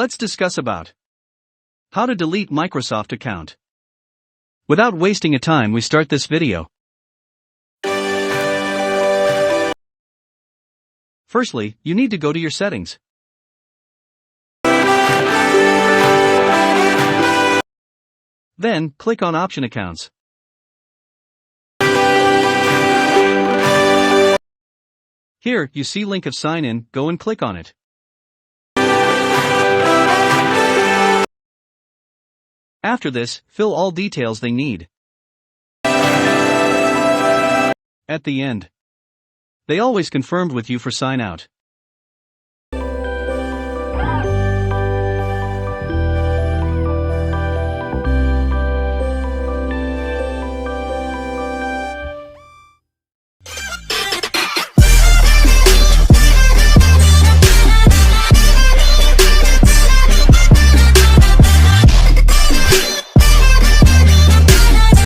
let's discuss about how to delete Microsoft account. Without wasting a time, we start this video. Firstly, you need to go to your settings. Then, click on Option Accounts. Here, you see link of sign in, go and click on it. After this, fill all details they need. At the end, they always confirmed with you for sign out.